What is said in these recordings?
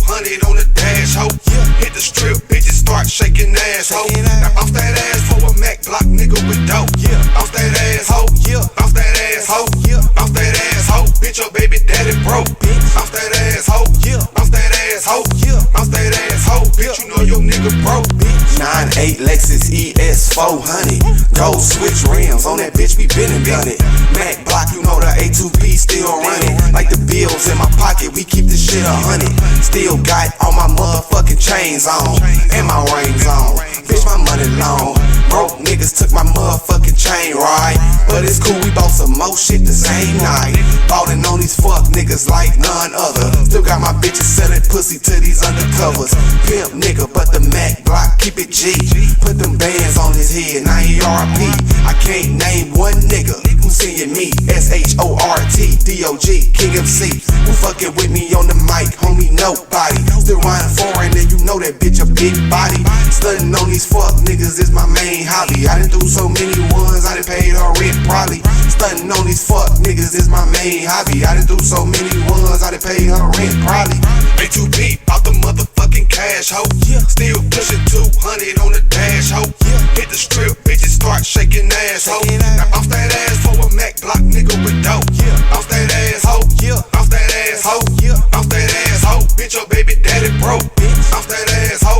200 on the dash, ho. Hit the strip, bitches start shaking ass, ho. Now bounce that ass for a Mac block nigga with dope. Bounce that ass, ho. Bounce that ass, ho. Bounce that ass, ho. Bitch, your baby daddy broke. Bounce that ass, ho. Bounce that ass, ho. Bounce that ass, ho. Bitch, you know your nigga broke. 9.8 Lexus ES 400. Gold switch rims on that bitch, we been and done it. Mac block, you know the A2P still running. Like the bills in my pocket, we keep this shit 100. Still got all my motherfucking chains on and my rings on. Bitch, my money long. Broke niggas took my motherfucking chain ride, but it's cool, we bought some more shit the same night. Ballin' on these fuck niggas like none other. Still got my bitches selling pussy to these undercovers. Pimp nigga, but the Mac block keep it G. Put them bands on his head, now he RIP. I can't name one nigga who seeing me. SHORT-DOG, King MC. Who fucking with me on the mic, homie, nobody. Still riding foreign and you know that bitch a big body. Stunning on these fuck niggas is my main hobby. I done do so many ones, I done paid her rent probably. Stunning on these fuck niggas is my main hobby. I done do so many ones, I done paid her rent probably. A2P, out the motherfucking cash, ho. Still pushing 200 on the dash, ho. Hit the strip, bitches start shaking ass, ho. Now bounce that ass for a Mac block nigga with dope. Bounce that ass, ho. Bounce that ass, ho. Bounce that ass, ho. Bitch, your baby daddy broke. Bounce that ass, ho.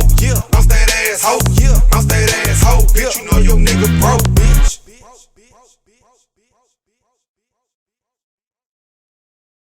Bounce that ass, ho. Bounce that ass, ho. Bitch, you know your nigga broke.